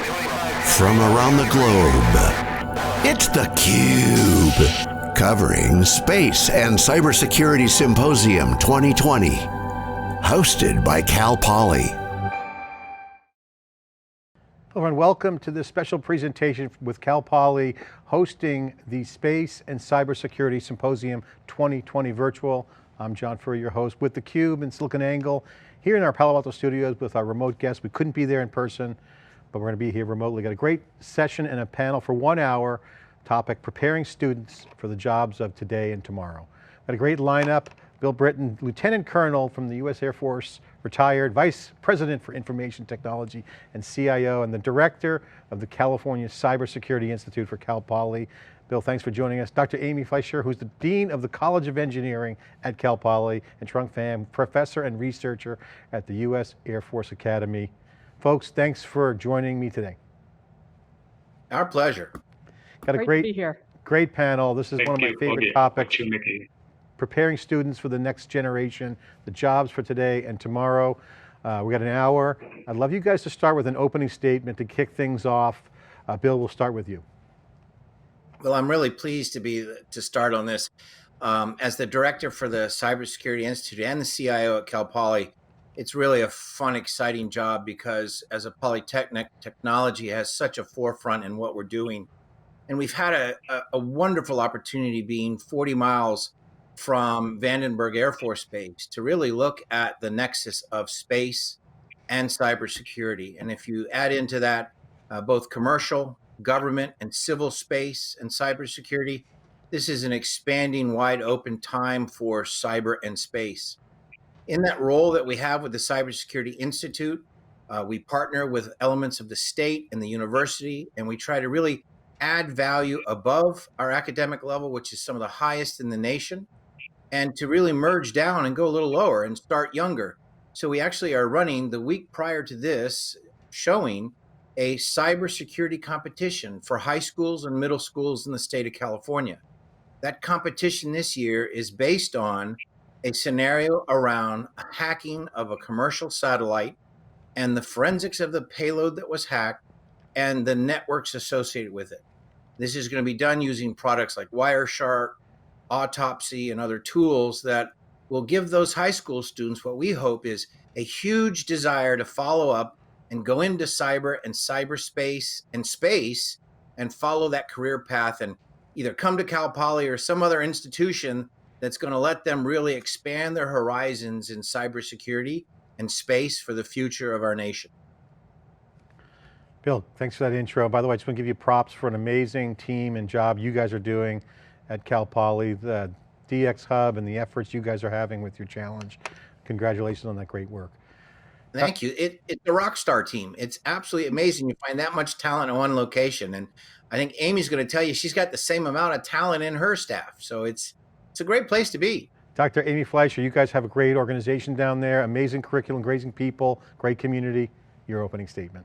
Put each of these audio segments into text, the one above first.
From around the globe, it's theCUBE, covering Space and Cybersecurity Symposium 2020, hosted by Cal Poly. Hello and welcome to this special presentation with Cal Poly hosting the Space and Cybersecurity Symposium 2020 virtual. I'm John Furrier, your host with theCUBE in SiliconANGLE, here in our Palo Alto studios with our remote guests. We couldn't be there in person, but we're going to be here remotely. Got a great session and a panel for 1 hour, topic preparing students for the jobs of today and tomorrow. Got a great lineup. Bill Britton, Lieutenant Colonel from the US Air Force, retired, Vice President for Information Technology and CIO, and the Director of the California Cybersecurity Institute for Cal Poly. Bill, thanks for joining us. Dr. Amy Fleischer, who's the Dean of the College of Engineering at Cal Poly, and Trung Pham, Professor and Researcher at the US Air Force Academy. Folks, thanks for joining me today. Our pleasure. Got a Great to be here. Great panel. This is one of my favorite topics. Preparing students for the next generation, the jobs for today and tomorrow. We got an hour. I'd love you guys to start with an opening statement to kick things off. Bill, we'll start with you. Well, I'm really pleased to start on this. As the director for the Cybersecurity Institute and the CIO at Cal Poly, it's really a fun, exciting job because as a polytechnic, technology has such a forefront in what we're doing. And we've had a wonderful opportunity being 40 miles from Vandenberg Air Force Base to really look at the nexus of space and cybersecurity. And if you add into that both commercial, government, and civil space and cybersecurity, this is an expanding, wide open time for cyber and space. In that role that we have with the Cybersecurity Institute, we partner with elements of the state and the university, and we try to really add value above our academic level, which is some of the highest in the nation, and to really merge down and go a little lower and start younger. So we actually are running the week prior to this, showing a cybersecurity competition for high schools and middle schools in the state of California. That competition this year is based on a scenario around hacking of a commercial satellite and the forensics of the payload that was hacked and the networks associated with it. This is going to be done using products like Wireshark, Autopsy, and other tools that will give those high school students what we hope is a huge desire to follow up and go into cyber and cyberspace and space and follow that career path and either come to Cal Poly or some other institution that's going to let them really expand their horizons in cybersecurity and space for the future of our nation. Bill, thanks for that intro. By the way, I just want to give you props for an amazing team and job you guys are doing at Cal Poly, the DX Hub and the efforts you guys are having with your challenge. Congratulations on that great work. Thank you. It's a rock star team. It's absolutely amazing. You find that much talent in one location. And I think Amy's going to tell you she's got the same amount of talent in her staff. So it's a great place to be. Dr. Amy Fleischer, you guys have a great organization down there, amazing curriculum, great people, great community. Your opening statement.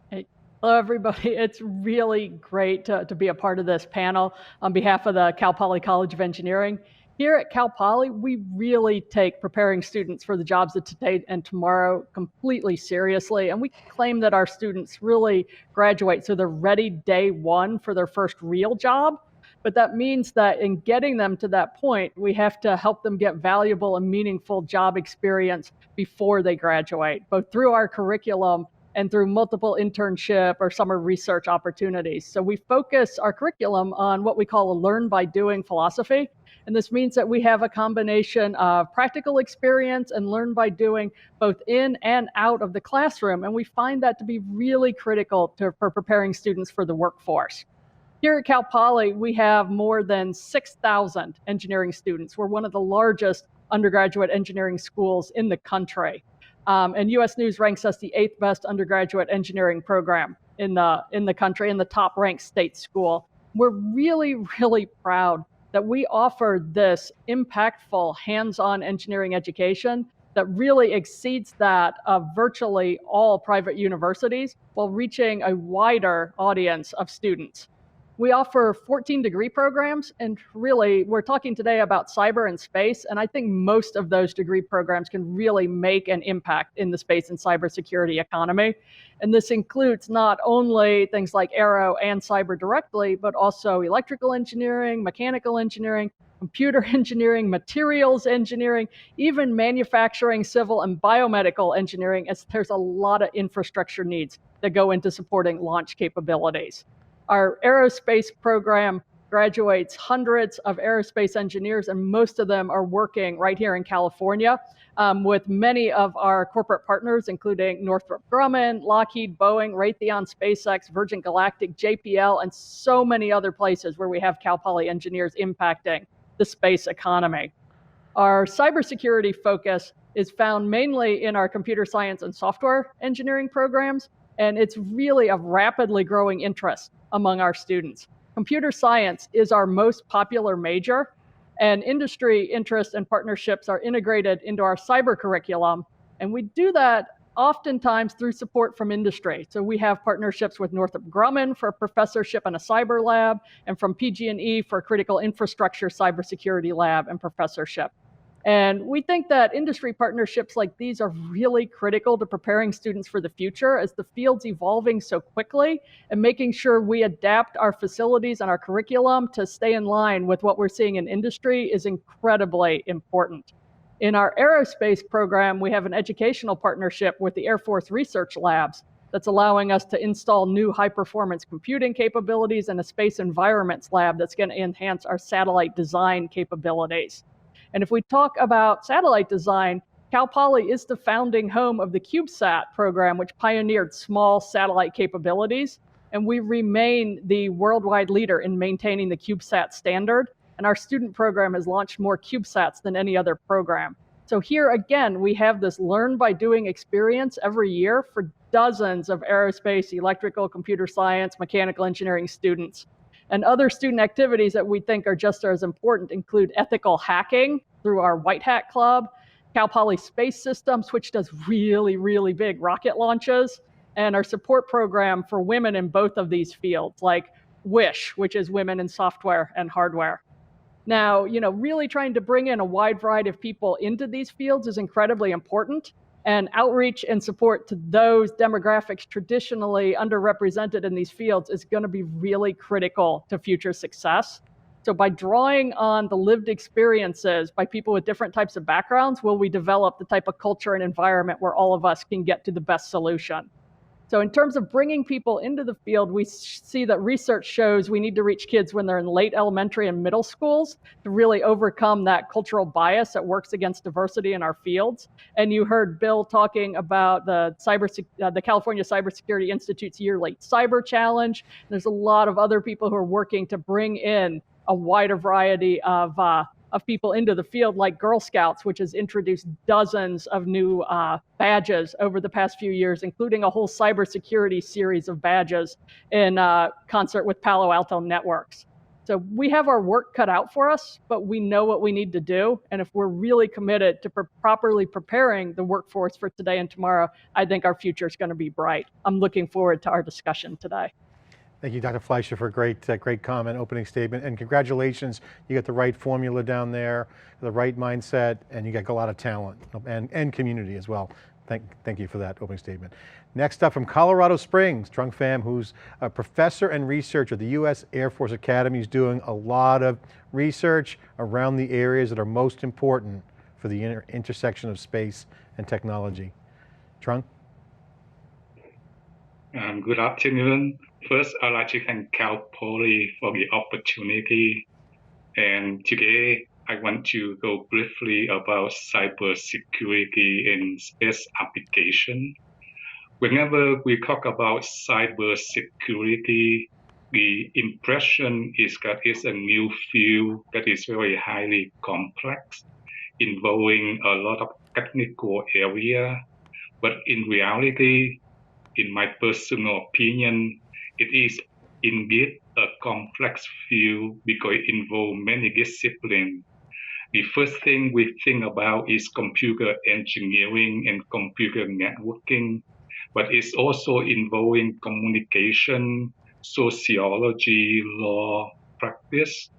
Hey. Hello, everybody. It's really great to be a part of this panel on behalf of the Cal Poly College of Engineering. Here at Cal Poly, we really take preparing students for the jobs of today and tomorrow completely seriously, and we claim that our students really graduate so they're ready day one for their first real job. But that means that in getting them to that point, we have to help them get valuable and meaningful job experience before they graduate, both through our curriculum and through multiple internship or summer research opportunities. So we focus our curriculum on what we call a learn by doing philosophy. And this means that we have a combination of practical experience and learn by doing both in and out of the classroom. And we find that to be really critical for preparing students for the workforce. Here at Cal Poly, we have more than 6,000 engineering students. We're one of the largest undergraduate engineering schools in the country. And US News ranks us the 8th best undergraduate engineering program in the country, and the top ranked state school. We're really, really proud that we offer this impactful hands-on engineering education that really exceeds that of virtually all private universities while reaching a wider audience of students. We offer 14 degree programs, and really we're talking today about cyber and space, and I think most of those degree programs can really make an impact in the space and cybersecurity economy. And this includes not only things like aero and cyber directly, but also electrical engineering, mechanical engineering, computer engineering, materials engineering, even manufacturing, civil, and biomedical engineering, as there's a lot of infrastructure needs that go into supporting launch capabilities. Our aerospace program graduates hundreds of aerospace engineers, and most of them are working right here in California with many of our corporate partners, including Northrop Grumman, Lockheed, Boeing, Raytheon, SpaceX, Virgin Galactic, JPL, and so many other places where we have Cal Poly engineers impacting the space economy. Our cybersecurity focus is found mainly in our computer science and software engineering programs, and it's really of rapidly growing interest among our students. Computer science is our most popular major, and industry interest and partnerships are integrated into our cyber curriculum, and we do that oftentimes through support from industry. So we have partnerships with Northrop Grumman for a professorship and a cyber lab, and from PG&E for a critical infrastructure cybersecurity lab and professorship. And we think that industry partnerships like these are really critical to preparing students for the future as the field's evolving so quickly, and making sure we adapt our facilities and our curriculum to stay in line with what we're seeing in industry is incredibly important. In our aerospace program, we have an educational partnership with the Air Force Research Labs that's allowing us to install new high-performance computing capabilities and a space environments lab that's going to enhance our satellite design capabilities. And if we talk about satellite design, Cal Poly is the founding home of the CubeSat program, which pioneered small satellite capabilities. And we remain the worldwide leader in maintaining the CubeSat standard. And our student program has launched more CubeSats than any other program. So here again, we have this learn by doing experience every year for dozens of aerospace, electrical, computer science, mechanical engineering students. And other student activities that we think are just as important include ethical hacking through our White Hat Club, Cal Poly Space Systems, which does really, really big rocket launches, and our support program for women in both of these fields, like WISH, which is Women in Software and Hardware. Now, really trying to bring in a wide variety of people into these fields is incredibly important. And outreach and support to those demographics traditionally underrepresented in these fields is going to be really critical to future success. So by drawing on the lived experiences by people with different types of backgrounds, will we develop the type of culture and environment where all of us can get to the best solution? So in terms of bringing people into the field, we see that research shows we need to reach kids when they're in late elementary and middle schools to really overcome that cultural bias that works against diversity in our fields. And you heard Bill talking about the California Cybersecurity Institute's yearly Cyber Challenge. There's a lot of other people who are working to bring in a wider variety of people into the field, like Girl Scouts, which has introduced dozens of new badges over the past few years, including a whole cybersecurity series of badges in concert with Palo Alto Networks. So we have our work cut out for us, but we know what we need to do. And if we're really committed to properly preparing the workforce for today and tomorrow, I think our future is going to be bright. I'm looking forward to our discussion today. Thank you, Dr. Fleischer, for a great comment, opening statement, and congratulations. You got the right formula down there, the right mindset, and you got a lot of talent and community as well. Thank you for that opening statement. Next up from Colorado Springs, Trung Pham, who's a professor and researcher at the U.S. Air Force Academy, is doing a lot of research around the areas that are most important for the intersection of space and technology. Trung? Good afternoon. First, I'd like to thank Cal Poly for the opportunity. And today, I want to go briefly about cybersecurity in space application. Whenever we talk about cybersecurity, the impression is that it's a new field that is very highly complex, involving a lot of technical area. But in reality, in my personal opinion, it is indeed a complex field because it involves many disciplines. The first thing we think about is computer engineering and computer networking, but it's also involving communication, sociology, law practice,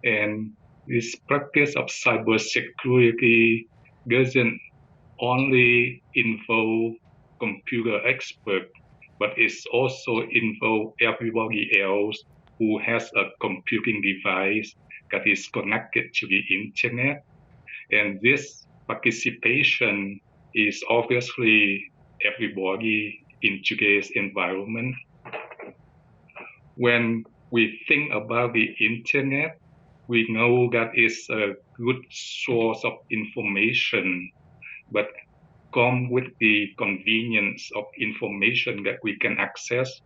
and this practice of cybersecurity doesn't only involve computer expert, but it's also involve everybody else who has a computing device that is connected to the internet. And this participation is obviously everybody in today's environment. When we think about the internet, we know that it's a good source of information, but come with the convenience of information that we can access,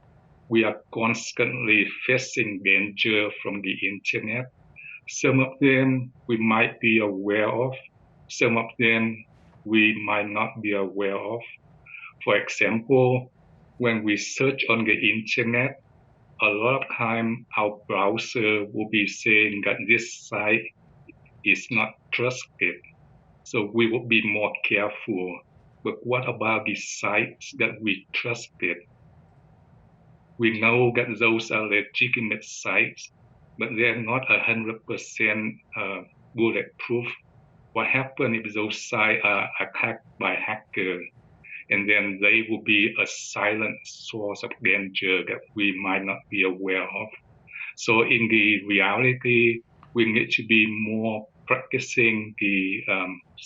we are constantly facing danger from the internet. Some of them we might be aware of, some of them we might not be aware of. For example, when we search on the internet, a lot of time our browser will be saying that this site is not trusted. So we will be more careful. But what about the sites that we trusted? We know that those are legitimate sites, but they're not 100% bulletproof. What happens if those sites are attacked by hackers? And then they will be a silent source of danger that we might not be aware of. So in the reality, we need to be more practicing the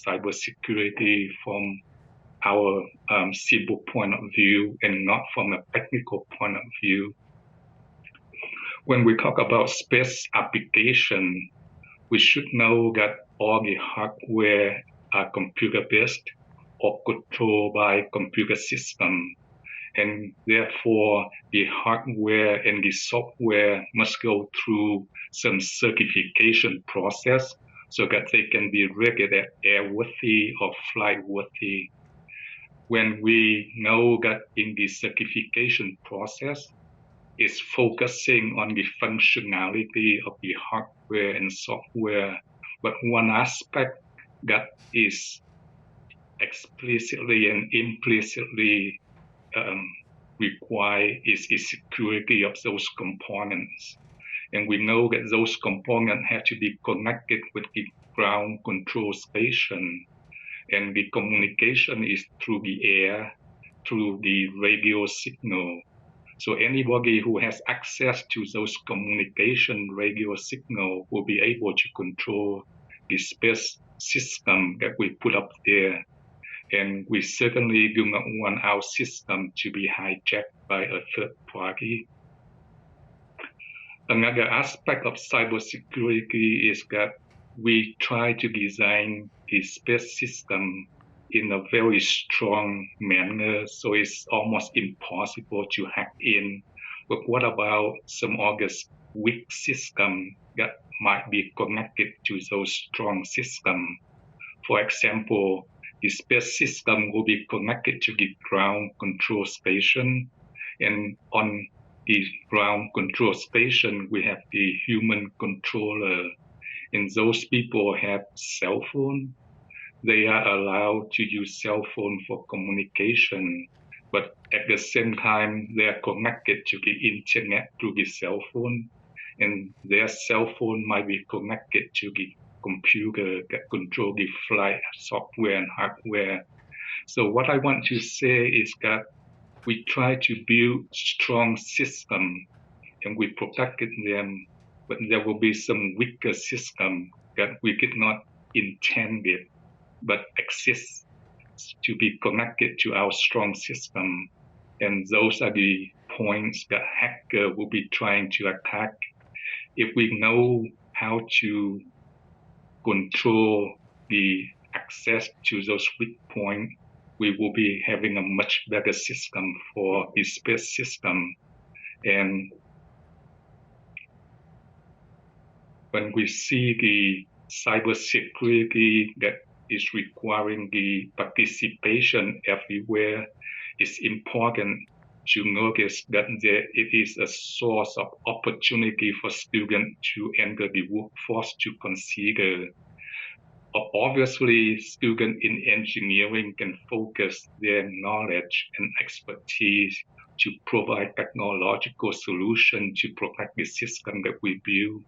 cybersecurity from our civil point of view and not from a technical point of view. When we talk about space application, we should know that all the hardware are computer-based or controlled by computer system. And therefore, the hardware and the software must go through some certification process so that they can be rated as airworthy or flight-worthy. When we know that in the certification process, it's focusing on the functionality of the hardware and software, but one aspect that is explicitly and implicitly required is the security of those components. And we know that those components have to be connected with the ground control station. And the communication is through the air, through the radio signal. So anybody who has access to those communication radio signal will be able to control the space system that we put up there. And we certainly do not want our system to be hijacked by a third party. Another aspect of cybersecurity is that we try to design the space system in a very strong manner, so it's almost impossible to hack in. But what about some other weak system that might be connected to those strong systems? For example, the space system will be connected to the ground control station, and on the ground control station, we have the human controller, and those people have cell phone. They are allowed to use cell phone for communication, but at the same time, they are connected to the internet through the cell phone, and their cell phone might be connected to the computer that control the flight software and hardware. So what I want to say is that we try to build strong system and we protected them, but there will be some weaker system that we did not intend it, but exist to be connected to our strong system. And those are the points that hacker will be trying to attack. If we know how to control the access to those weak points, we will be having a much better system for the space system. And when we see the cybersecurity that is requiring the participation everywhere, it's important to notice that it is a source of opportunity for students to enter the workforce to consider. Obviously, students in engineering can focus their knowledge and expertise to provide technological solutions to protect the system that we build.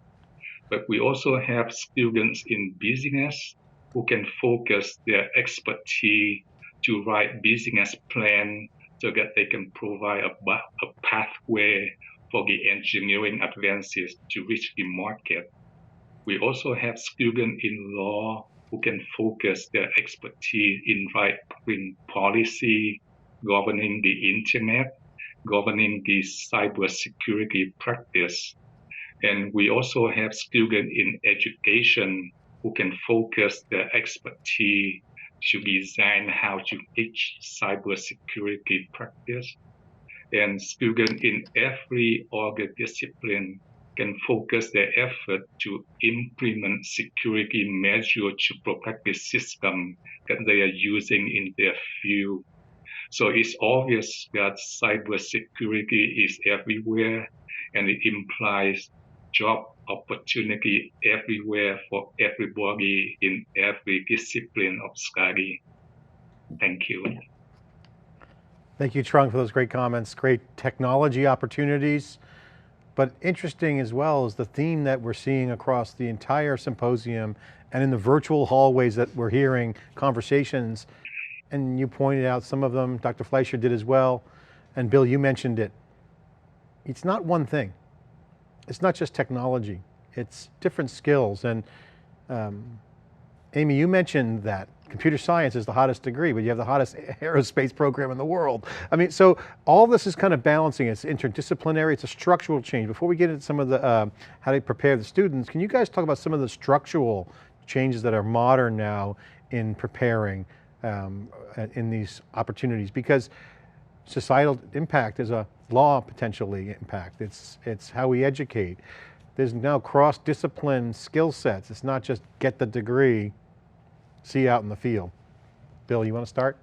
But we also have students in business who can focus their expertise to write business plan so that they can provide a pathway for the engineering advances to reach the market. We also have students in law who can focus their expertise in writing policy, governing the internet, governing the cybersecurity practice. And we also have students in education who can focus their expertise to design how to teach cybersecurity practice. And students in every other discipline can focus their effort to implement security measures to protect the system that they are using in their field. So it's obvious that cybersecurity is everywhere, and it implies job opportunity everywhere for everybody in every discipline of study. Thank you. Thank you, Trung, for those great comments. Great technology opportunities, but interesting as well is the theme that we're seeing across the entire symposium and in the virtual hallways that we're hearing conversations. And you pointed out some of them, Dr. Fleischer did as well, and Bill, you mentioned it. It's not one thing. It's not just technology, it's different skills. And Amy, you mentioned that computer science is the hottest degree, but you have the hottest aerospace program in the world. I mean, so all this is kind of balancing. It's interdisciplinary, it's a structural change. Before we get into some of the, how to prepare the students, can you guys talk about some of the structural changes that are modern now in preparing in these opportunities? Because societal impact is a law potentially impact. It's how we educate. There's now cross-discipline skill sets. It's not just get the degree, see you out in the field. Bill, you want to start?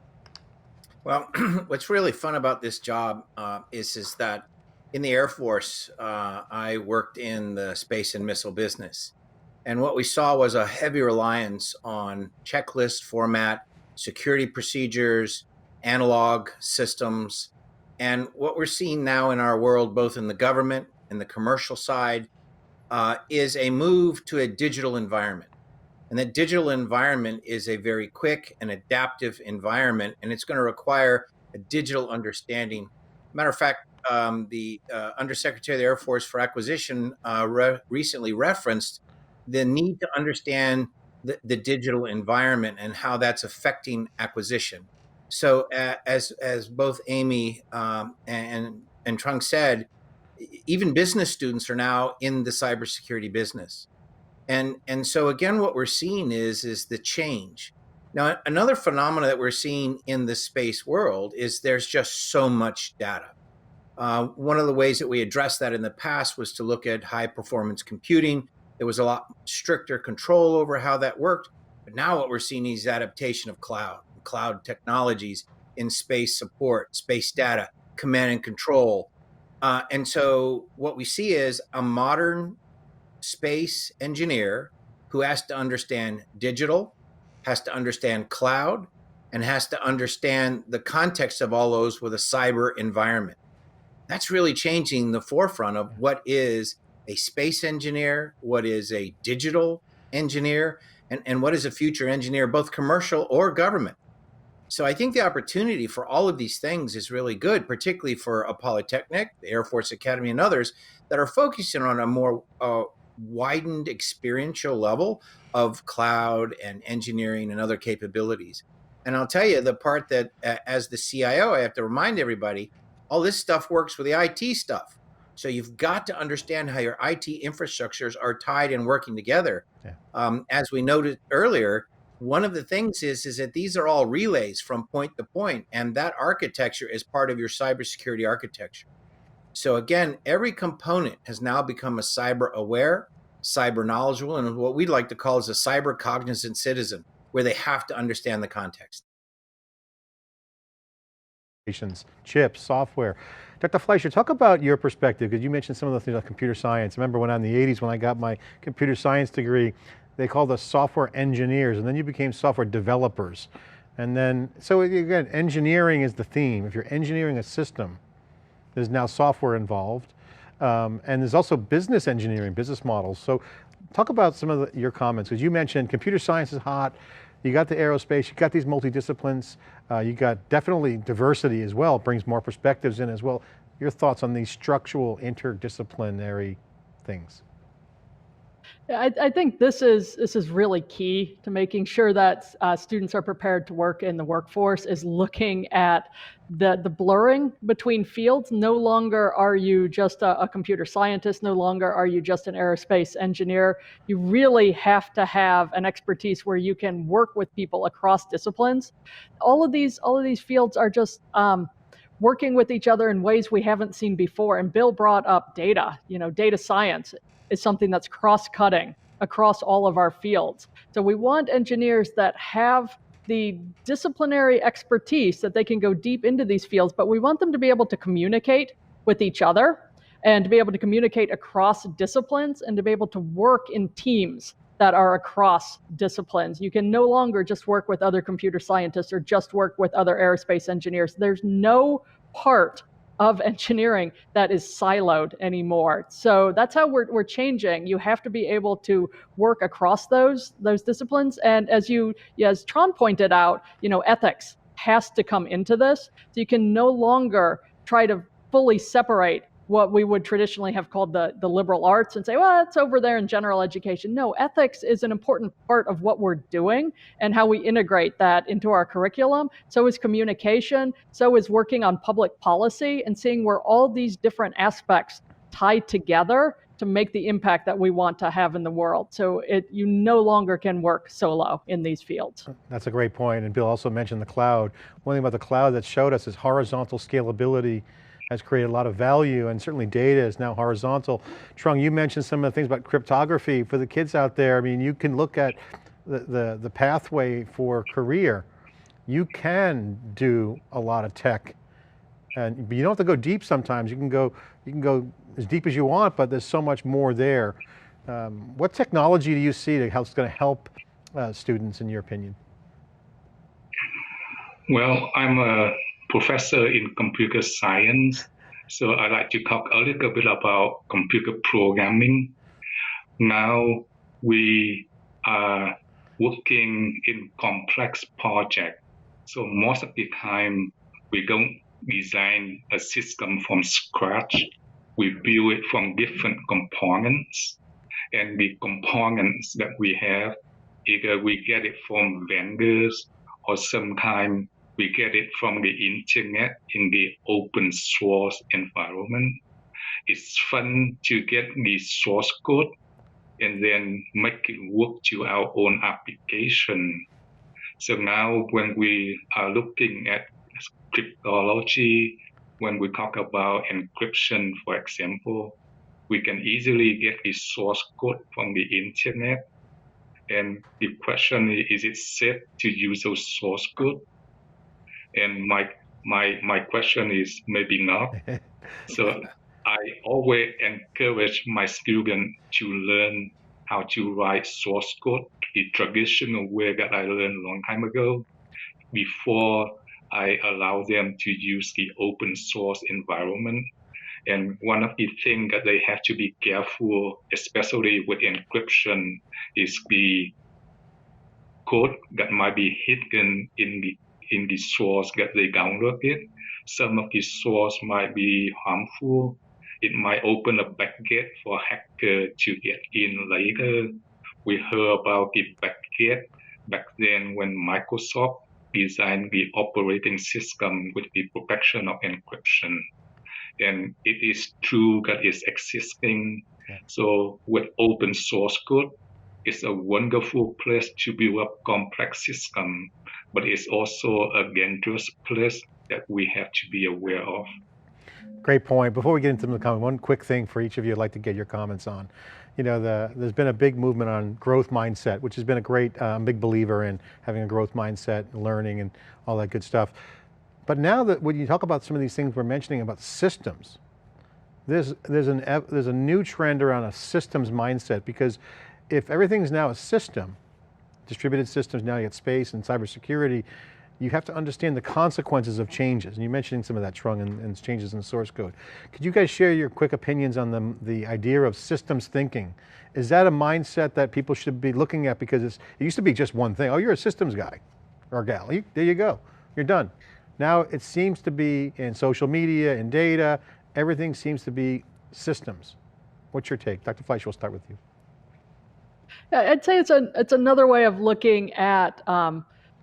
Well, what's really fun about this job is that in the Air Force, I worked in the space and missile business. And what we saw was a heavy reliance on checklist format, security procedures, analog systems. And what we're seeing now in our world, both in the government and the commercial side, is a move to a digital environment. And that digital environment is a very quick and adaptive environment, and it's going to require a digital understanding. Matter of fact, the Undersecretary of the Air Force for Acquisition recently referenced the need to understand the digital environment and how that's affecting acquisition. So as both Amy and Trung said, even business students are now in the cybersecurity business. And so again, what we're seeing is the change. Now, another phenomena that we're seeing in the space world is there's just so much data. One of the ways that we addressed that in the past was to look at high performance computing. There was a lot stricter control over how that worked. But now what we're seeing is adaptation of cloud technologies in space support, space data, command and control. And so what we see is a modern space engineer who has to understand digital, has to understand cloud, and has to understand the context of all those with a cyber environment. That's really changing the forefront of what is a space engineer, what is a digital engineer, and what is a future engineer, both commercial or government. So I think the opportunity for all of these things is really good, particularly for a Polytechnic, the Air Force Academy, and others that are focusing on a more widened experiential level of cloud and engineering and other capabilities. And I'll tell you the part that as the CIO, I have to remind everybody, all this stuff works with the IT stuff. So you've got to understand how your IT infrastructures are tied and working together. Yeah. As we noted earlier, one of the things is that these are all relays from point to point, and that architecture is part of your cybersecurity architecture. So again, every component has now become a cyber aware, cyber knowledgeable, and what we'd like to call is a cyber cognizant citizen, where they have to understand the context. Chips, software. Dr. Fleischer, talk about your perspective, because you mentioned some of the things like computer science. I remember when in the 80s when I got my computer science degree, they called us software engineers, and then you became software developers. And then, so again, engineering is the theme. If you're engineering a system, There's now software involved. And there's also business engineering, business models. So talk about some of your comments, because you mentioned computer science is hot, you got the aerospace, you got these multidisciplines, you got definitely diversity as well, it brings more perspectives in as well. Your thoughts on these structural interdisciplinary things? I think this is really key to making sure that students are prepared to work in the workforce, is looking at the blurring between fields. No longer are you just a computer scientist, no longer are you just an aerospace engineer. You really have to have an expertise where you can work with people across disciplines. All of these fields are just working with each other in ways we haven't seen before. And Bill brought up data. Data science is something that's cross-cutting across all of our fields. So we want engineers that have the disciplinary expertise that they can go deep into these fields, but we want them to be able to communicate with each other and to be able to communicate across disciplines and to be able to work in teams that are across disciplines. You can no longer just work with other computer scientists or just work with other aerospace engineers. There's no part of engineering that is siloed anymore. So that's how we're changing. You have to be able to work across those disciplines. And as Trung pointed out, ethics has to come into this. So you can no longer try to fully separate what we would traditionally have called the liberal arts and say, well, it's over there in general education. No, ethics is an important part of what we're doing and how we integrate that into our curriculum. So is communication, so is working on public policy and seeing where all these different aspects tie together to make the impact that we want to have in the world. So you no longer can work solo in these fields. That's a great point. And Bill also mentioned the cloud. One thing about the cloud that showed us is horizontal scalability has created a lot of value, and certainly data is now horizontal. Trung, you mentioned some of the things about cryptography for the kids out there. I mean, you can look at the pathway for career. You can do a lot of tech, but you don't have to go deep sometimes. You can go as deep as you want, but there's so much more there. What technology do you see that's going to help students, in your opinion? Well, I'm a professor in computer science, so I like to talk a little bit about computer programming. Now we are working in complex projects, so most of the time we don't design a system from scratch. We build it from different components, and the components that we have, either we get it from vendors or sometimes we get it from the internet in the open source environment. It's fun to get the source code and then make it work to our own application. So now when we are looking at cryptology, when we talk about encryption, for example, we can easily get the source code from the internet. And the question is it safe to use those source code? And my question is maybe not. So I always encourage my students to learn how to write source code the traditional way that I learned a long time ago before I allow them to use the open source environment. And one of the things that they have to be careful, especially with encryption, is the code that might be hidden in the source that they downloaded. Some of the source might be harmful. It might open a backgate for hacker to get in later. We heard about the backgate back then when Microsoft designed the operating system with the protection of encryption. And it is true that it's existing. So with open source code, it's a wonderful place to build up complex system, but it's also a dangerous place that we have to be aware of. Great point. Before we get into the comment, one quick thing for each of you I'd like to get your comments on. You know, there's been a big movement on growth mindset, which has been a great, big believer in having a growth mindset, learning and all that good stuff. But now that when you talk about some of these things we're mentioning about systems, there's a new trend around a systems mindset, because if everything's now a system, distributed systems, now you get space and cybersecurity, you have to understand the consequences of changes. And you're mentioning some of that, Trung, and changes in the source code. Could you guys share your quick opinions on the idea of systems thinking? Is that a mindset that people should be looking at? Because it used to be just one thing. Oh, you're a systems guy or gal. There you go, you're done. Now it seems to be in social media, in data, everything seems to be systems. What's your take? Dr. Fleischer, we'll start with you. Yeah, I'd say it's another way of looking at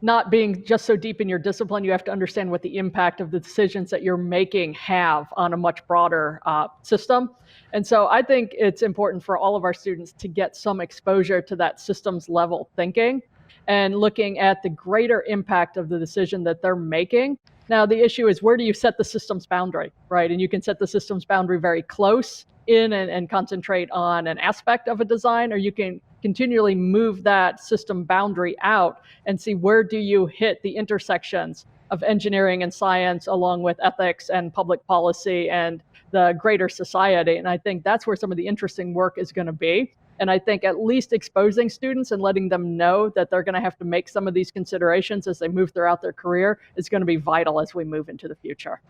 not being just so deep in your discipline. You have to understand what the impact of the decisions that you're making have on a much broader system. And so I think it's important for all of our students to get some exposure to that systems level thinking and looking at the greater impact of the decision that they're making. Now, the issue is, where do you set the systems boundary, right? And you can set the systems boundary very close in and concentrate on an aspect of a design, or you can continually move that system boundary out and see where do you hit the intersections of engineering and science along with ethics and public policy and the greater society. And I think that's where some of the interesting work is going to be. And I think at least exposing students and letting them know that they're going to have to make some of these considerations as they move throughout their career is going to be vital as we move into the future.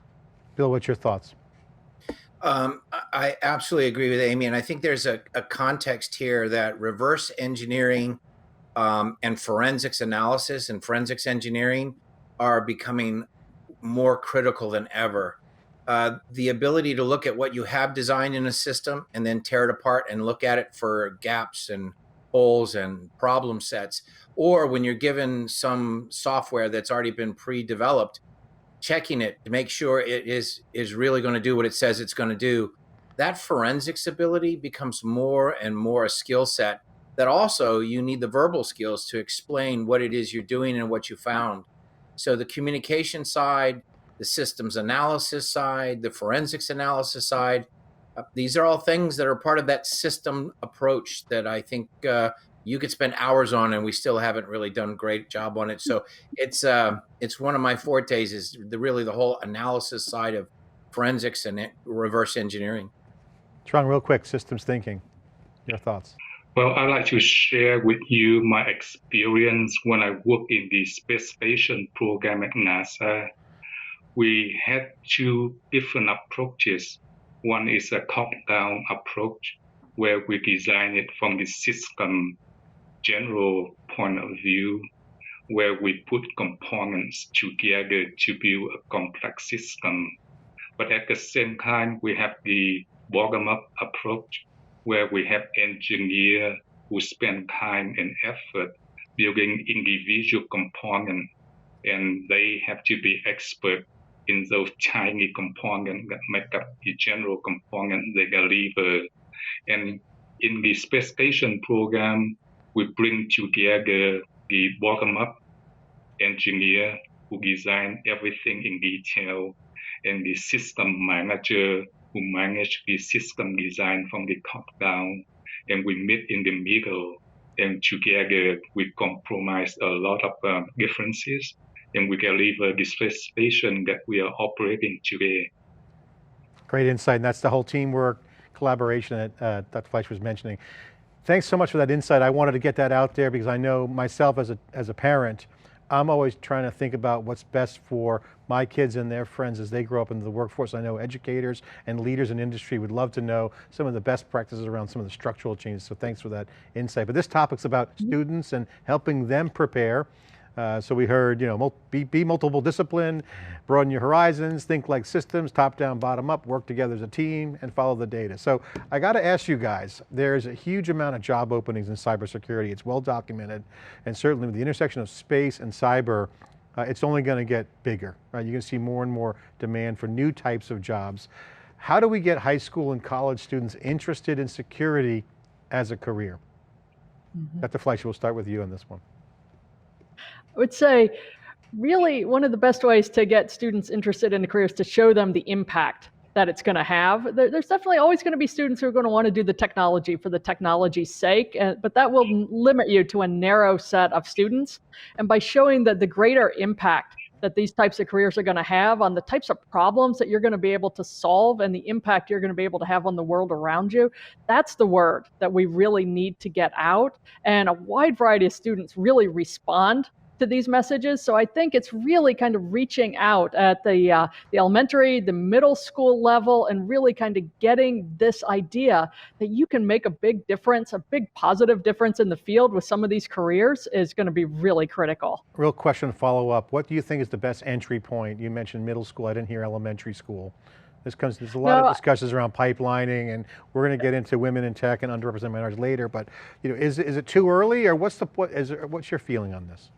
Bill, what's your thoughts? I absolutely agree with Amy, and I think there's a context here that reverse engineering and forensics analysis and forensics engineering are becoming more critical than ever. The ability to look at what you have designed in a system and then tear it apart and look at it for gaps and holes and problem sets, or when you're given some software that's already been pre-developed, checking it to make sure it is really going to do what it says it's going to do. That forensics ability becomes more and more a skill set that also you need the verbal skills to explain what it is you're doing and what you found. So the communication side, the systems analysis side, the forensics analysis side, these are all things that are part of that system approach that I think you could spend hours on, and we still haven't really done a great job on it. So it's one of my fortes, is really the whole analysis side of forensics and reverse engineering. Trung, real quick, systems thinking, your thoughts? Well, I'd like to share with you my experience when I worked in the space station program at NASA. We had two different approaches. One is a top-down approach, where we design it from the system general point of view, where we put components together to build a complex system. But at the same time, we have the bottom-up approach, where we have engineers who spend time and effort building individual components, and they have to be expert in those tiny components that make up the general component they deliver. And in the space station program, we bring together the bottom-up engineer who design everything in detail, and the system manager who manage the system design from the top down. And we meet in the middle, and together we compromise a lot of differences, and we deliver the space station that we are operating today. Great insight, and that's the whole teamwork, collaboration that Dr. Fleischer was mentioning. Thanks so much for that insight. I wanted to get that out there because I know myself as a parent, I'm always trying to think about what's best for my kids and their friends as they grow up into the workforce. I know educators and leaders in industry would love to know some of the best practices around some of the structural changes, so thanks for that insight. But this topic's about students and helping them prepare. So we heard, be multiple discipline, broaden your horizons, think like systems, top down, bottom up, work together as a team, and follow the data. So I got to ask you guys, there's a huge amount of job openings in cybersecurity. It's well documented, and certainly with the intersection of space and cyber, it's only going to get bigger. Right? You're going to see more and more demand for new types of jobs. How do we get high school and college students interested in security as a career? Dr. Fleischer, we'll start with you on this one. I would say really one of the best ways to get students interested in a career is to show them the impact that it's going to have. There's definitely always going to be students who are going to want to do the technology for the technology's sake, but that will limit you to a narrow set of students. And by showing that the greater impact that these types of careers are going to have on the types of problems that you're going to be able to solve and the impact you're going to be able to have on the world around you, that's the word that we really need to get out. And a wide variety of students really respond to these messages. So I think it's really kind of reaching out at the elementary, the middle school level, and really kind of getting this idea that you can make a big difference, a big positive difference in the field with some of these careers is going to be really critical. Real question follow up. What do you think is the best entry point? You mentioned middle school. I didn't hear elementary school. There's a lot of discussions around pipelining, and we're going to get into women in tech and underrepresented minorities later, but is it too early, or what's your feeling on this?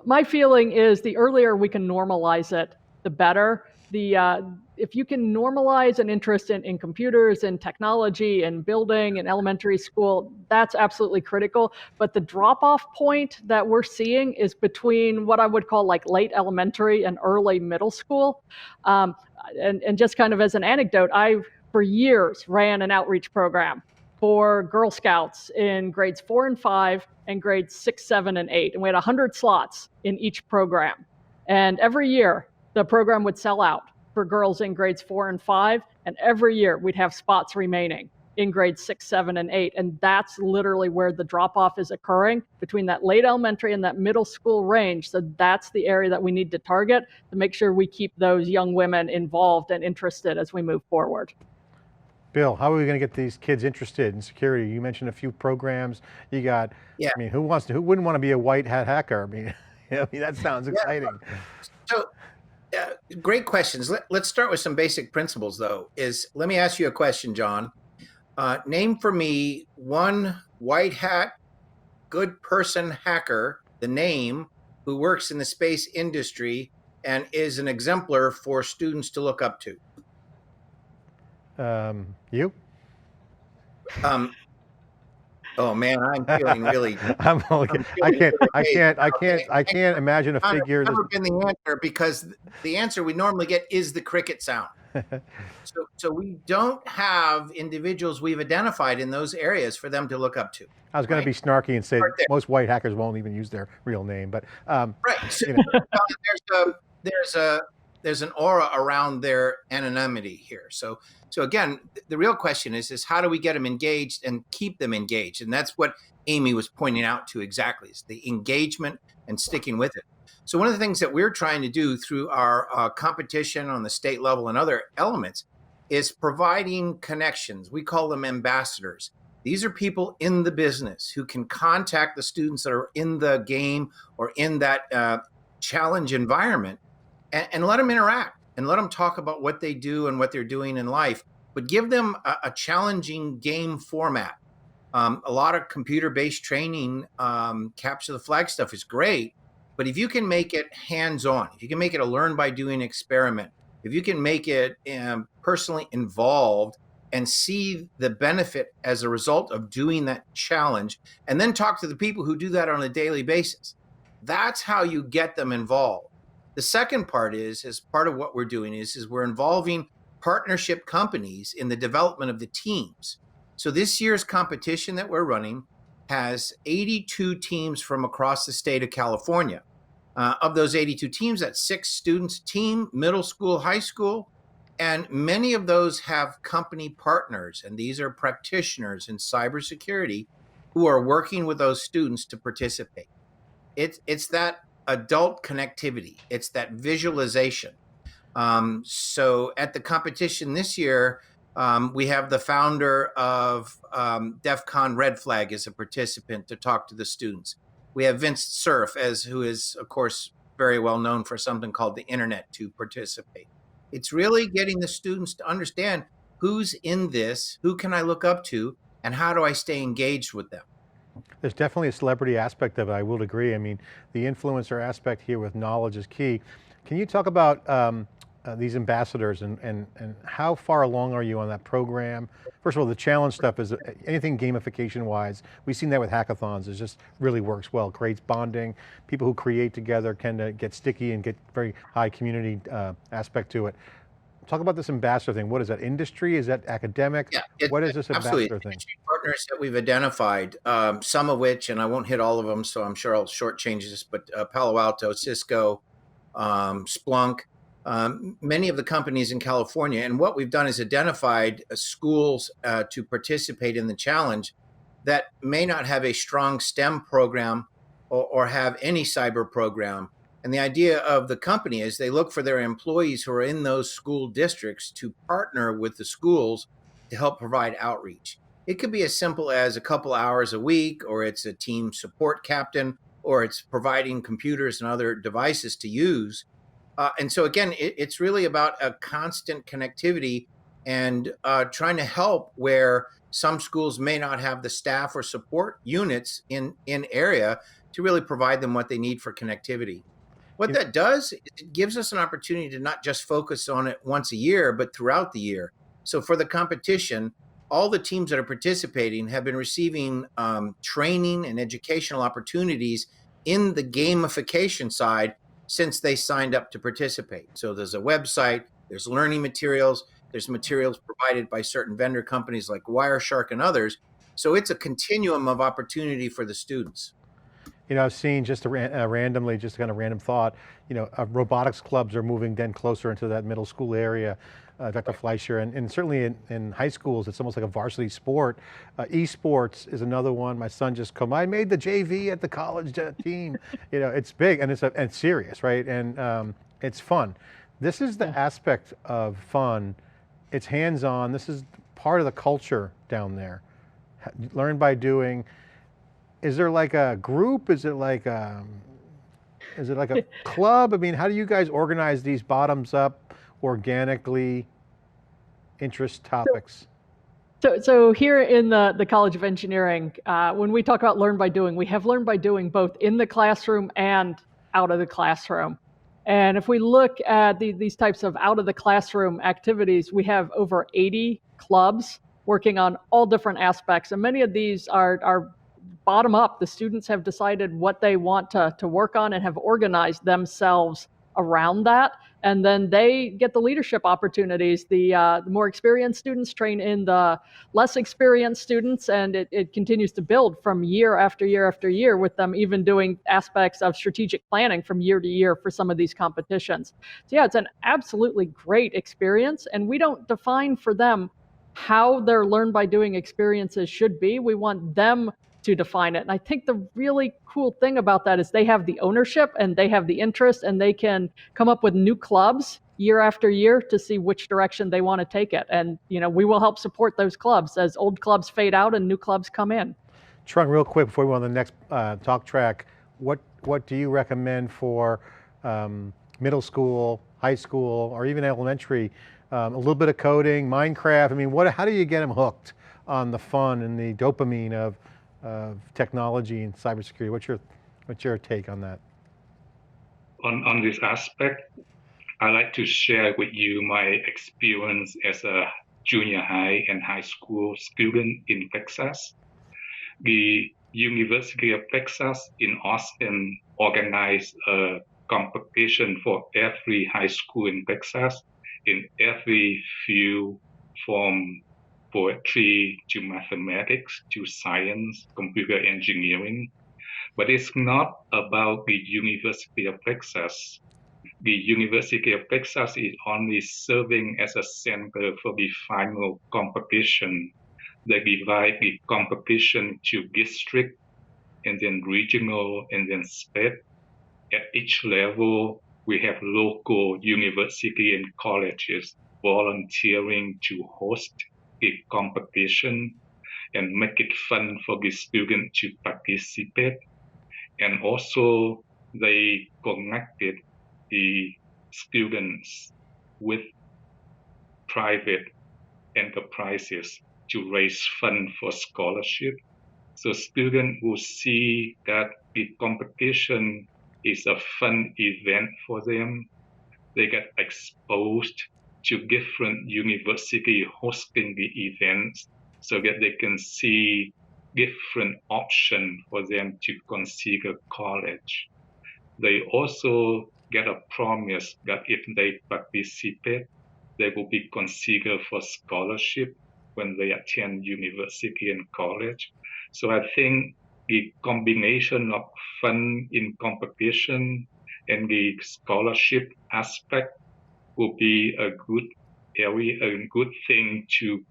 My feeling is the earlier we can normalize it, the better. If you can normalize an interest in computers and technology and building and elementary school, that's absolutely critical. But the drop-off point that we're seeing is between what I would call like late elementary and early middle school. And just kind of as an anecdote, I, for years, ran an outreach program for Girl Scouts in grades 4 and 5 and grades 6, 7, and 8. And we had 100 slots in each program. And every year, the program would sell out for girls in grades 4 and 5. And every year, we'd have spots remaining in grades 6, 7, and 8. And that's literally where the drop-off is occurring between that late elementary and that middle school range. So that's the area that we need to target to make sure we keep those young women involved and interested as we move forward. Bill, how are we going to get these kids interested in security? You mentioned a few programs. You got, I mean, who wouldn't want to be a white hat hacker? I mean, that sounds exciting. So, great questions. Let's start with some basic principles, though. Let me ask you a question, John. Name for me one white hat, good person hacker, the name, who works in the space industry and is an exemplar for students to look up to. You? Oh man, I'm feeling really. I can't imagine a figure. I've never been the answer, because the answer we normally get is the cricket sound. So we don't have individuals we've identified in those areas for them to look up to. I was going to be snarky and say most white hackers won't even use their real name, but right. So, there's an aura around their anonymity here. So again, the real question is how do we get them engaged and keep them engaged? And that's what Amy was pointing out to exactly, is the engagement and sticking with it. So one of the things that we're trying to do through our competition on the state level and other elements is providing connections. We call them ambassadors. These are people in the business who can contact the students that are in the game or in that challenge environment and let them interact and let them talk about what they do and what they're doing in life, but give them a challenging game format. A lot of computer-based training, capture the flag stuff is great, but if you can make it hands-on, if you can make it a learn by doing experiment, if you can make it personally involved and see the benefit as a result of doing that challenge, and then talk to the people who do that on a daily basis, that's how you get them involved. The second part is part of what we're doing is we're involving partnership companies in the development of the teams. So this year's competition that we're running has 82 teams from across the state of California. Of those 82 teams, that's 6 students a team, middle school, high school, and many of those have company partners, and these are practitioners in cybersecurity who are working with those students to participate. It's that adult connectivity. It's that visualization. So at the competition this year, we have the founder of DEF CON Red Flag as a participant to talk to the students. We have Vince Cerf, who is, of course, very well known for something called the internet, to participate. It's really getting the students to understand who's in this, who can I look up to, and how do I stay engaged with them. There's definitely a celebrity aspect of it, I will agree. I mean, the influencer aspect here with knowledge is key. Can you talk about these ambassadors and how far along are you on that program? First of all, the challenge stuff is anything gamification wise. We've seen that with hackathons. It just really works well, creates bonding. People who create together can get sticky and get very high community aspect to it. Talk about this ambassador thing. What is that, industry? Is that academic? Yeah, what is this ambassador thing? Partners that we've identified, some of which, and I won't hit all of them, so I'm sure I'll shortchange this, but Palo Alto, Cisco, Splunk, many of the companies in California. And what we've done is identified schools to participate in the challenge that may not have a strong STEM program or have any cyber program. And the idea of the company is they look for their employees who are in those school districts to partner with the schools to help provide outreach. It could be as simple as a couple hours a week, or it's a team support captain, or it's providing computers and other devices to use. And so again, it's really about a constant connectivity and trying to help where some schools may not have the staff or support units in area to really provide them what they need for connectivity. What that does, it gives us an opportunity to not just focus on it once a year, but throughout the year. So for the competition, all the teams that are participating have been receiving training and educational opportunities in the gamification side since they signed up to participate. So there's a website, there's learning materials, there's materials provided by certain vendor companies like Wireshark and others. So it's a continuum of opportunity for the students. You know, I've seen just randomly, just kind of random thought, you know, robotics clubs are moving then closer into that middle school area, Dr. Fleischer, and certainly in high schools, it's almost like a varsity sport. Esports is another one. My son just I made the JV at the college team. You know, it's big and it's serious, right? And it's fun. This is the aspect of fun. It's hands-on. This is part of the culture down there. Learn by doing. Is there like a group? Is it like a club? I mean, how do you guys organize these bottoms up, organically interest topics? So here in the College of Engineering, when we talk about learn by doing, we have learn by doing both in the classroom and out of the classroom. And if we look at these types of out of the classroom activities, we have over 80 clubs working on all different aspects. And many of these are bottom up. The students have decided what they want to work on and have organized themselves around that. And then they get the leadership opportunities. The more experienced students train in the less experienced students, and it continues to build from year after year after year, with them even doing aspects of strategic planning from year to year for some of these competitions. So yeah, it's an absolutely great experience, and we don't define for them how their learn by doing experiences should be. We want them to define it. And I think the really cool thing about that is they have the ownership and they have the interest, and they can come up with new clubs year after year to see which direction they want to take it. And you know, we will help support those clubs as old clubs fade out and new clubs come in. Trung, real quick before we go on the next talk track, what do you recommend for middle school, high school, or even elementary? A little bit of coding, Minecraft. I mean, how do you get them hooked on the fun and the dopamine of technology and cybersecurity? What's your take on that? On this aspect, I like to share with you my experience as a junior high and high school student in Texas. The University of Texas in Austin organized a competition for every high school in Texas in every field, from poetry to mathematics to science, computer engineering. But it's not about the University of Texas. The University of Texas is only serving as a center for the final competition. They divide the competition to district, and then regional, and then state. At each level, we have local university and colleges volunteering to host the competition and make it fun for the student to participate. And also they connected the students with private enterprises to raise funds for scholarship. So students will see that the competition is a fun event for them. They get exposed to different universities hosting the events so that they can see different options for them to consider college. They also get a promise that if they participate, they will be considered for scholarship when they attend university and college. So I think the combination of fun in competition and the scholarship aspect will be a good area, a good thing to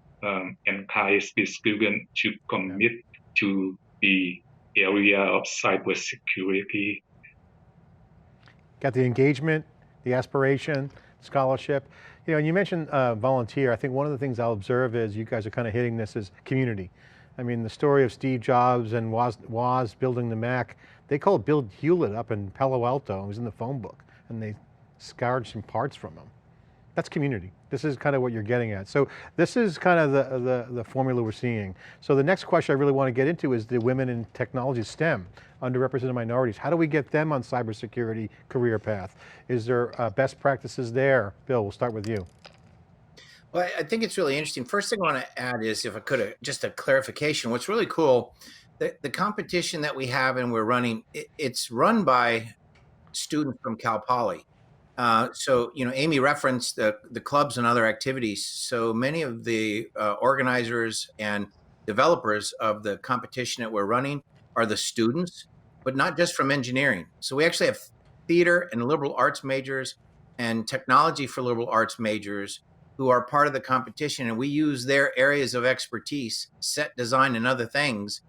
encourage the student to commit to the area of cybersecurity. Got the engagement, the aspiration, scholarship. You know, and you mentioned volunteer. I think one of the things I'll observe is you guys are kind of hitting this as community. I mean, the story of Steve Jobs and Woz building the Mac, they called Bill Hewlett up in Palo Alto. It was in the phone book, and they scoured some parts from him. That's community. This is kind of what you're getting at. So this is kind of the formula we're seeing. So the next question I really want to get into is the women in technology, STEM, underrepresented minorities. How do we get them on cybersecurity career path? Is there best practices there? Bill, we'll start with you. Well, I think it's really interesting. First thing I want to add is, if I could, just a clarification. What's really cool, the competition that we have and we're running, it's run by students from Cal Poly. So, you know, Amy referenced the clubs and other activities. So many of the organizers and developers of the competition that we're running are the students, but not just from engineering. So we actually have theater and liberal arts majors and technology for liberal arts majors who are part of the competition. And we use their areas of expertise, set design and other things,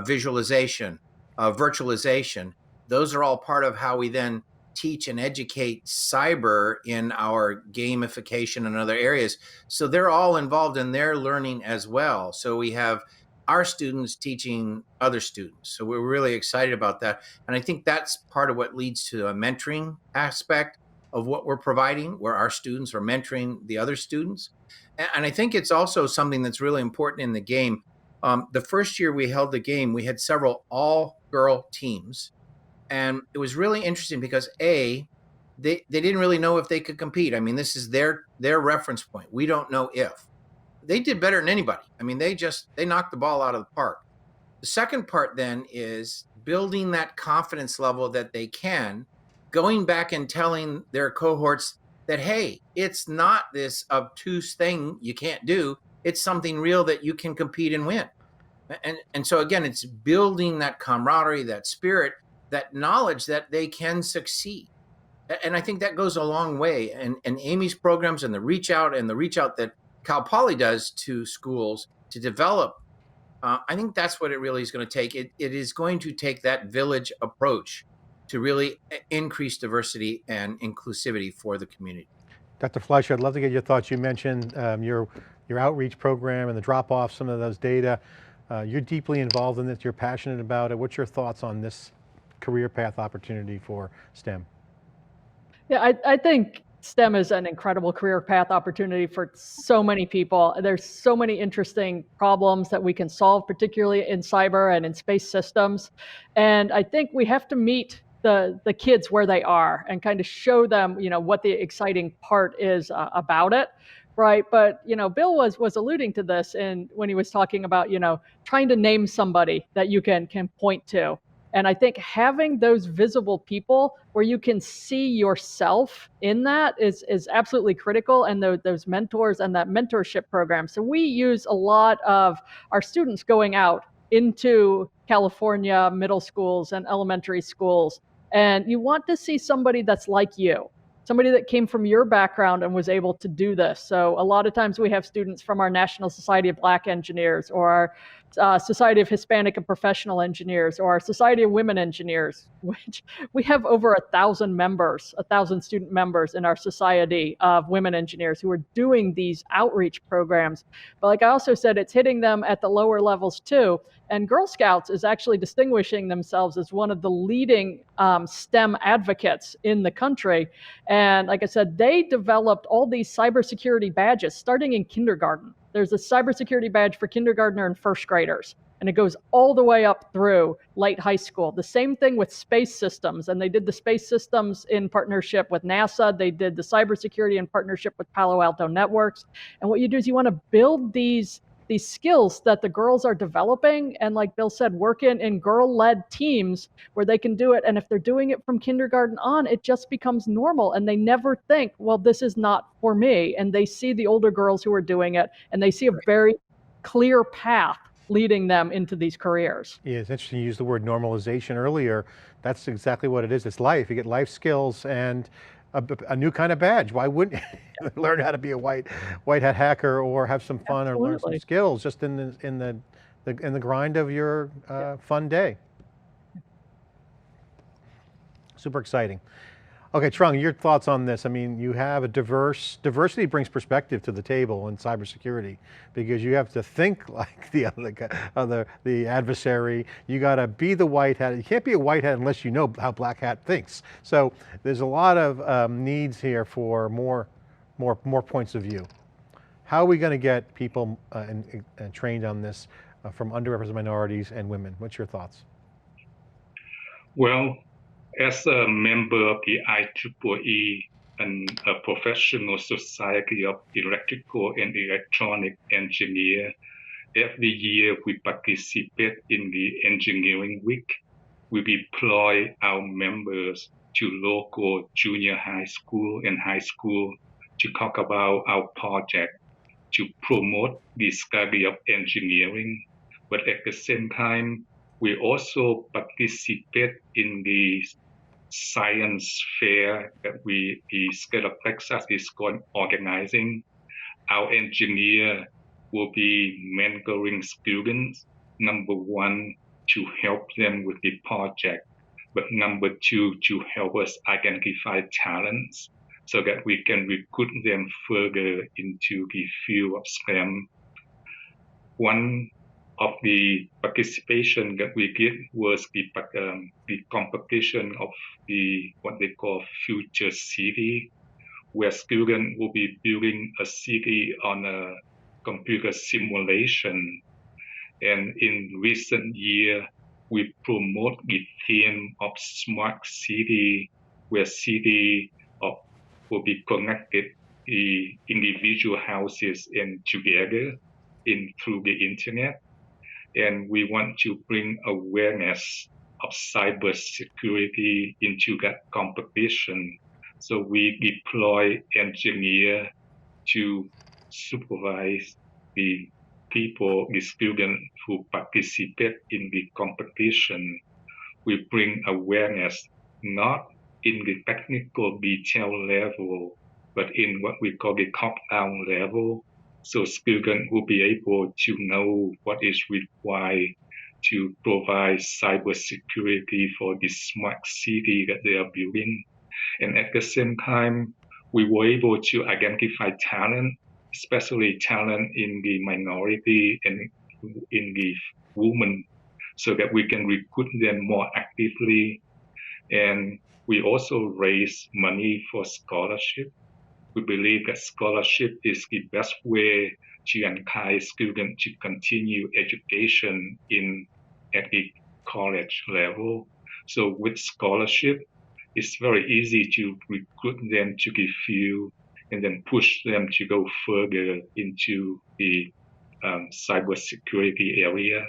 visualization, virtualization. Those are all part of how we then teach and educate cyber in our gamification and other areas. So they're all involved in their learning as well. So we have our students teaching other students. So we're really excited about that. And I think that's part of what leads to a mentoring aspect of what we're providing, where our students are mentoring the other students. And I think it's also something that's really important in the game. The first year we held the game, we had several all-girl teams. And it was really interesting because they didn't really know if they could compete. I mean, this is their reference point. We don't know if. They did better than anybody. I mean, they knocked the ball out of the park. The second part then is building that confidence level that they can, going back and telling their cohorts that, hey, it's not this obtuse thing you can't do. It's something real that you can compete and win. And so again, it's building that camaraderie, that spirit, that knowledge that they can succeed. And I think that goes a long way. And Amy's programs and the reach out that Cal Poly does to schools to develop, I think that's what it really is going to take. It is going to take that village approach to really increase diversity and inclusivity for the community. Dr. Fleischer, I'd love to get your thoughts. You mentioned your outreach program and the drop-off, some of those data. You're deeply involved in this, you're passionate about it. What's your thoughts on this career path opportunity for STEM? Yeah, I think STEM is an incredible career path opportunity for so many people. There's so many interesting problems that we can solve, particularly in cyber and in space systems. And I think we have to meet the kids where they are and kind of show them, you know, what the exciting part is about it. Right. But, you know, Bill was alluding to this when he was talking about, you know, trying to name somebody that you can point to. And I think having those visible people where you can see yourself in that is absolutely critical, and those mentors and that mentorship program. So we use a lot of our students going out into California middle schools and elementary schools. And you want to see somebody that's like you, somebody that came from your background and was able to do this. So a lot of times we have students from our National Society of Black Engineers, or our Society of Hispanic and Professional Engineers, or our Society of Women Engineers, which we have over 1,000 members, 1,000 student members in our Society of Women Engineers who are doing these outreach programs. But like I also said, it's hitting them at the lower levels too. And Girl Scouts is actually distinguishing themselves as one of the leading STEM advocates in the country. And like I said, they developed all these cybersecurity badges starting in kindergarten. There's a cybersecurity badge for kindergartner and first graders, and it goes all the way up through late high school. The same thing with space systems, and they did the space systems in partnership with NASA. They did the cybersecurity in partnership with Palo Alto Networks. And what you do is you want to build these skills that the girls are developing, and like Bill said, work in girl-led teams where they can do it. And if they're doing it from kindergarten on, it just becomes normal, and they never think, well, this is not for me. And they see the older girls who are doing it, and they see a very clear path leading them into these careers. Yeah, it's interesting you used the word normalization earlier. That's exactly what it is. It's life. You get life skills and a new kind of badge. Why wouldn't you learn how to be a white hat hacker, or have some fun, or learn some skills just in the grind of your fun day? Super exciting. Okay, Trung, your thoughts on this? I mean, you have a diversity brings perspective to the table in cybersecurity because you have to think like the adversary. You got to be the white hat. You can't be a white hat unless you know how black hat thinks. So there's a lot of needs here for more points of view. How are we going to get people and trained on this from underrepresented minorities and women? What's your thoughts? Well, as a member of the IEEE and a professional society of electrical and electronic engineer, every year we participate in the engineering week. We deploy our members to local junior high school and high school to talk about our project to promote the study of engineering. But at the same time, we also participate in the science fair that the state of Texas is organizing. Our engineer will be mentoring students, number one, to help them with the project, but number two, to help us identify talents so that we can recruit them further into the field of STEM. One of the participation that we did was the competition of what they call future city, where students will be building a city on a computer simulation. And in recent year, we promote the theme of smart city, where city will be connected the individual houses and together through the internet. And we want to bring awareness of cybersecurity into that competition. So we deploy engineers to supervise the people, the students who participate in the competition. We bring awareness not in the technical detail level, but in what we call the top-down level. So students will be able to know what is required to provide cybersecurity for the smart city that they are building. And at the same time, we were able to identify talent, especially talent in the minority and in the women, so that we can recruit them more actively. And we also raise money for scholarship. We believe that scholarship is the best way to encourage students to continue education at the college level. So with scholarship, it's very easy to recruit them to the field and then push them to go further into the cybersecurity area.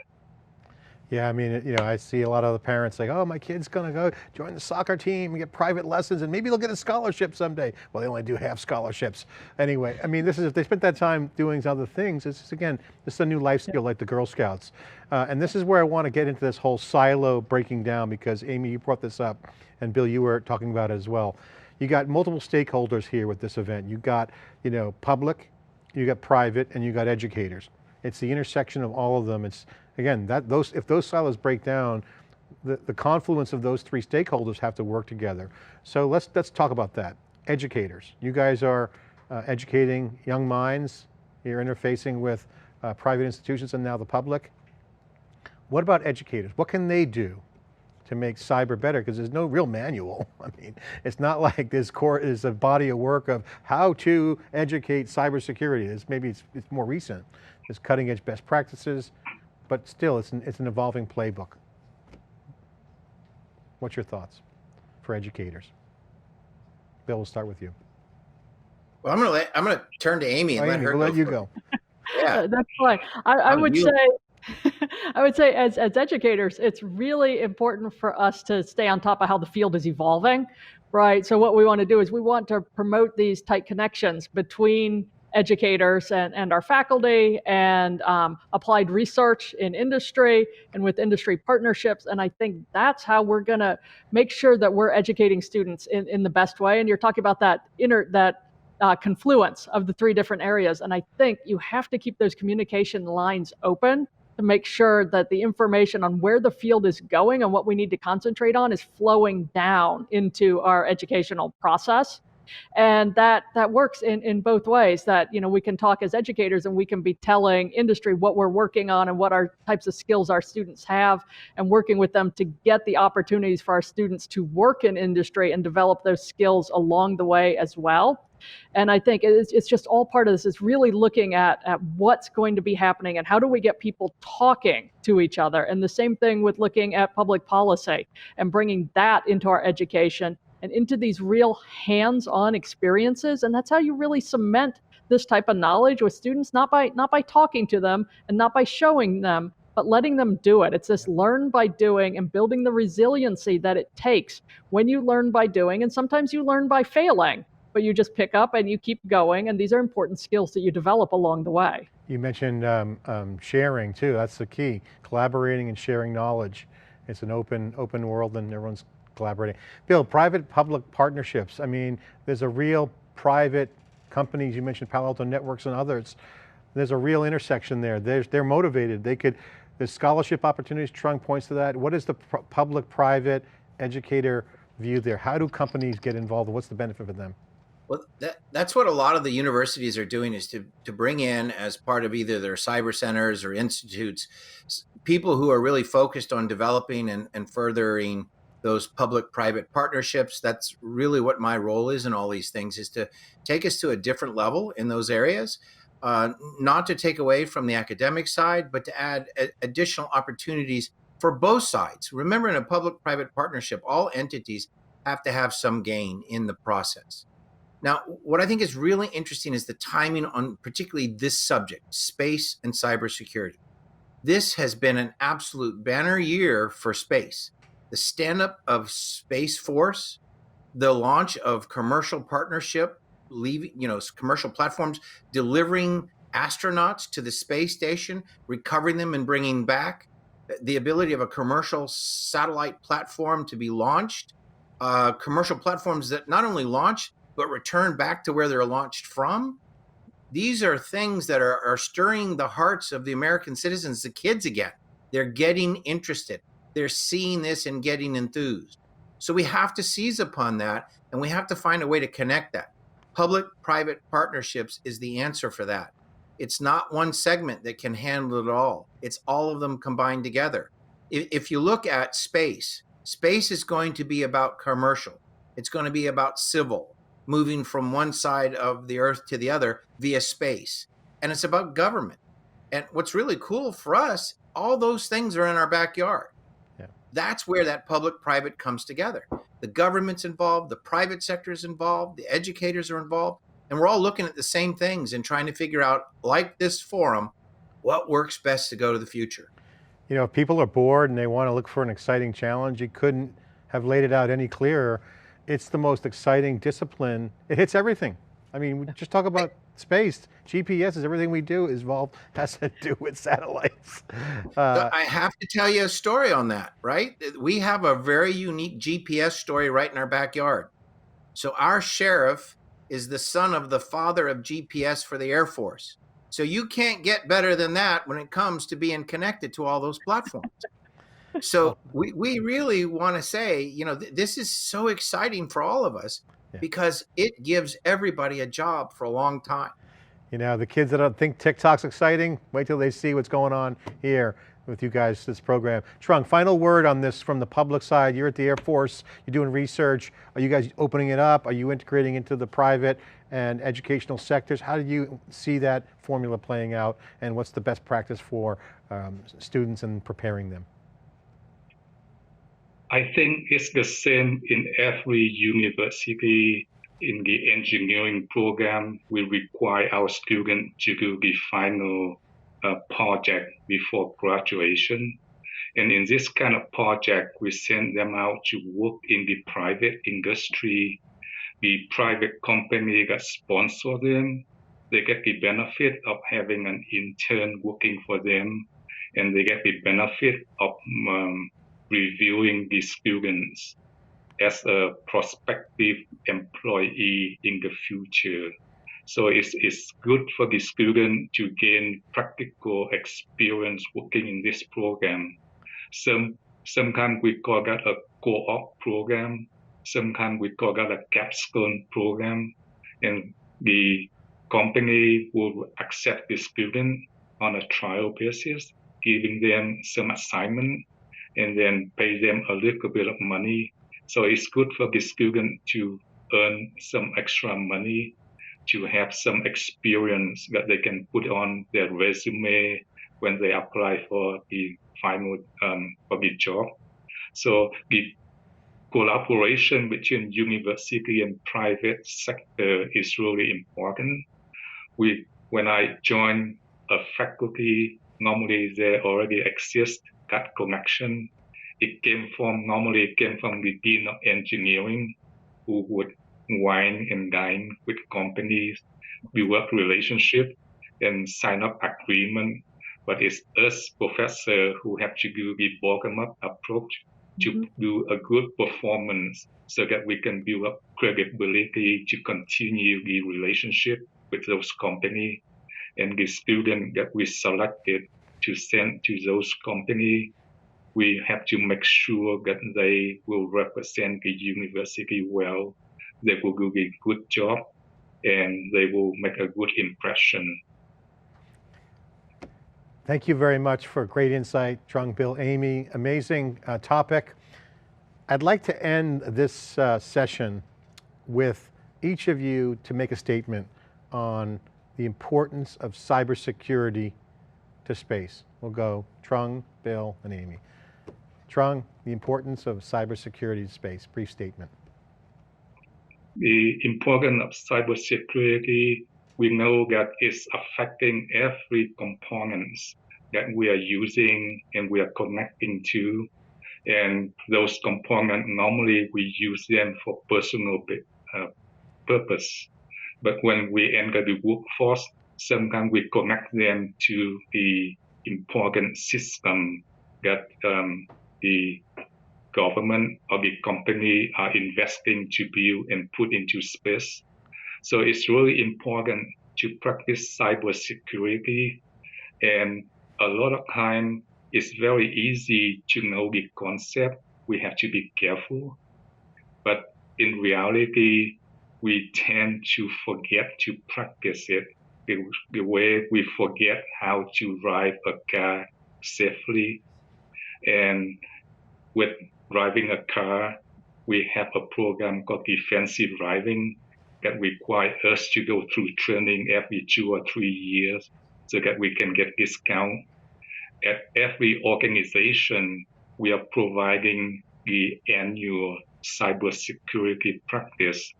Yeah, I mean, you know, I see a lot of the parents like, oh, my kid's gonna go join the soccer team and get private lessons and maybe they'll get a scholarship someday. Well, they only do half scholarships. Anyway, I mean, this is, if they spent that time doing other things, it's just, again, this is a new life skill like the Girl Scouts. And this is where I want to get into this whole silo breaking down because Amy, you brought this up and Bill, you were talking about it as well. You got multiple stakeholders here with this event. You got, you know, public, you got private, and you got educators. It's the intersection of all of them. It's, again, if those silos break down, the confluence of those three stakeholders have to work together. So let's talk about that. Educators, you guys are educating young minds. You're interfacing with private institutions and now the public. What about educators? What can they do to make cyber better? Because there's no real manual. I mean, it's not like this core is a body of work of how to educate cybersecurity. Maybe it's more recent. There's cutting edge best practices, but still it's an evolving playbook. What's your thoughts for educators? Bill, we'll start with you. Well, I'm gonna turn to Amy and let her we'll let you go. Yeah, that's fine. I would say as educators, it's really important for us to stay on top of how the field is evolving, right? So what we want to do is we want to promote these tight connections between educators and our faculty and applied research in industry and with industry partnerships. And I think that's how we're going to make sure that we're educating students in the best way. And you're talking about that confluence of the three different areas. And I think you have to keep those communication lines open to make sure that the information on where the field is going and what we need to concentrate on is flowing down into our educational process. And that works in both ways, that we can talk as educators and we can be telling industry what we're working on and what our types of skills our students have, and working with them to get the opportunities for our students to work in industry and develop those skills along the way as well. And I think it's just all part of this, is really looking at what's going to be happening and how do we get people talking to each other. And the same thing with looking at public policy and bringing that into our education and into these real hands-on experiences. And that's how you really cement this type of knowledge with students, not by talking to them and not by showing them, but letting them do it. It's this learn by doing and building the resiliency that it takes when you learn by doing. And sometimes you learn by failing, but you just pick up and you keep going. And these are important skills that you develop along the way. You mentioned sharing too, that's the key. Collaborating and sharing knowledge. It's an open world and everyone's collaborating. Bill, private-public partnerships. I mean, there's a real private companies, you mentioned Palo Alto Networks and others. There's a real intersection there. They're motivated. There's scholarship opportunities. Trung points to that. What is the public-private educator view there? How do companies get involved? What's the benefit for them? Well, that's what a lot of the universities are doing, is to bring in, as part of either their cyber centers or institutes, people who are really focused on developing and furthering those public-private partnerships. That's really what my role is in all these things, is to take us to a different level in those areas, not to take away from the academic side, but to add additional opportunities for both sides. Remember, in a public-private partnership, all entities have to have some gain in the process. Now, what I think is really interesting is the timing on particularly this subject, space and cybersecurity. This has been an absolute banner year for space. The stand-up of Space Force, the launch of commercial partnership, commercial platforms delivering astronauts to the space station, recovering them and bringing back, the ability of a commercial satellite platform to be launched, commercial platforms that not only launch, but return back to where they're launched from. These are things that are stirring the hearts of the American citizens, the kids again. They're getting interested. They're seeing this and getting enthused. So we have to seize upon that, and we have to find a way to connect that. Public-private partnerships is the answer for that. It's not one segment that can handle it all. It's all of them combined together. If you look at space is going to be about commercial. It's going to be about civil, moving from one side of the earth to the other via space. And it's about government. And what's really cool for us, all those things are in our backyard. That's where that public-private comes together. The government's involved, the private sector is involved, the educators are involved, and we're all looking at the same things and trying to figure out, like this forum, what works best to go to the future. If people are bored and they want to look for an exciting challenge, you couldn't have laid it out any clearer. It's the most exciting discipline. It hits everything. I mean, we just talk about space. GPS is everything we do has to do with satellites. I have to tell you a story on that, right? We have a very unique GPS story right in our backyard. So our sheriff is the son of the father of GPS for the Air Force. So you can't get better than that when it comes to being connected to all those platforms. So we really want to say, this is so exciting for all of us, because it gives everybody a job for a long time. The kids that don't think TikTok's exciting, wait till they see what's going on here with you guys, this program. Trung, final word on this from the public side. You're at the Air Force, you're doing research. Are you guys opening it up? Are you integrating into the private and educational sectors? How do you see that formula playing out, and what's the best practice for students and preparing them? I think it's the same in every university. In the engineering program, we require our students to do the final project before graduation. And in this kind of project, we send them out to work in the private industry. The private company that sponsor them, they get the benefit of having an intern working for them, and they get the benefit of reviewing the students as a prospective employee in the future. So it's good for the student to gain practical experience working in this program. Sometimes we call that a co-op program. Sometimes we call that a capstone program. And the company will accept the student on a trial basis, giving them some assignment and then pay them a little bit of money. So it's good for the student to earn some extra money, to have some experience that they can put on their resume when they apply for the final for the job. So the collaboration between university and private sector is really important. When I join a faculty, normally there already exists that connection. Normally it came from the Dean of Engineering, who would wine and dine with companies, build relationship and sign up agreement. But it's us professors who have to do the bottom-up approach to do a good performance so that we can build up credibility to continue the relationship with those companies. And the student that we selected to send to those companies, we have to make sure that they will represent the university well, they will do a good job, and they will make a good impression. Thank you very much for great insight, Trung, Bill, Amy. Amazing topic. I'd like to end this session with each of you to make a statement on the importance of cybersecurity to space. We'll go Trung, Bill, and Amy. Trung, the importance of cybersecurity to space, brief statement. The importance of cybersecurity, we know that it's affecting every component that we are using and we are connecting to. And those components, normally we use them for personal purpose. But when we enter the workforce, sometimes we connect them to the important system that the government or the company are investing to build and put into space. So it's really important to practice cybersecurity. And a lot of time, it's very easy to know the concept. We have to be careful. But in reality, we tend to forget to practice it the way we forget how to drive a car safely. And with driving a car, we have a program called defensive driving that requires us to go through training every 2 or 3 years so that we can get discount. At every organization, we are providing the annual cybersecurity practice,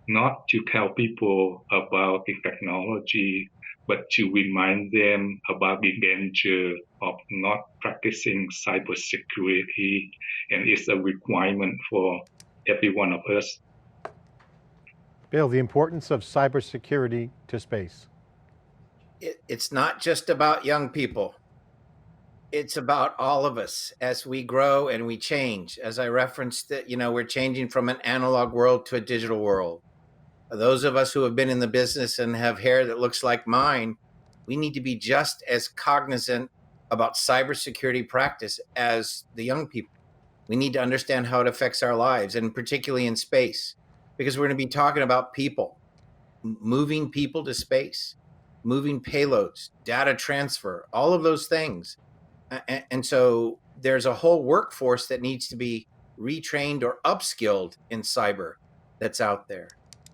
not to tell people about the technology, but to remind them about the danger of not practicing cybersecurity, and it's a requirement for every one of us. Bill, the importance of cybersecurity to space. It's not just about young people. It's about all of us as we grow and we change. As I referenced, that we're changing from an analog world to a digital world. Those of us who have been in the business and have hair that looks like mine, we need to be just as cognizant about cybersecurity practice as the young people. We need to understand how it affects our lives, and particularly in space, because we're going to be talking about people, moving people to space, moving payloads, data transfer, all of those things. And so there's a whole workforce that needs to be retrained or upskilled in cyber that's out there.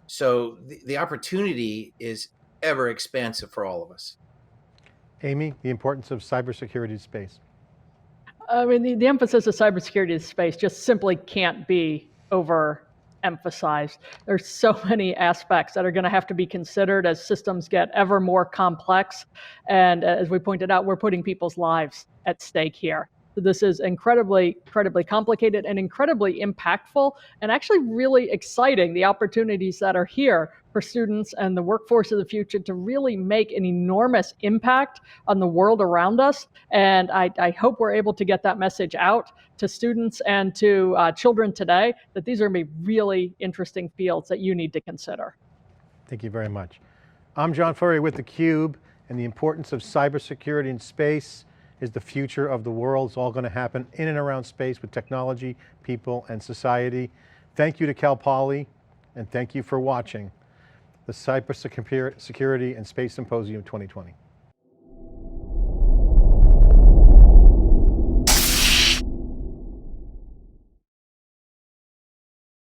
So the opportunity is ever expansive for all of us. Amy, the importance of cybersecurity to space. I mean, the emphasis of cybersecurity in space just simply can't be overemphasized. There's so many aspects that are going to have to be considered as systems get ever more complex. And as we pointed out, we're putting people's lives at stake here. So this is incredibly complicated and incredibly impactful, and actually really exciting, the opportunities that are here for students and the workforce of the future to really make an enormous impact on the world around us. And I hope we're able to get that message out to students and to children today, that these are going to be really interesting fields that you need to consider. Thank you very much. I'm John Furrier with theCUBE, and the importance of cybersecurity in space is the future of the world. It's all going to happen in and around space with technology, people, and society. Thank you to Cal Poly, and thank you for watching the Cybersecurity and Space Symposium 2020.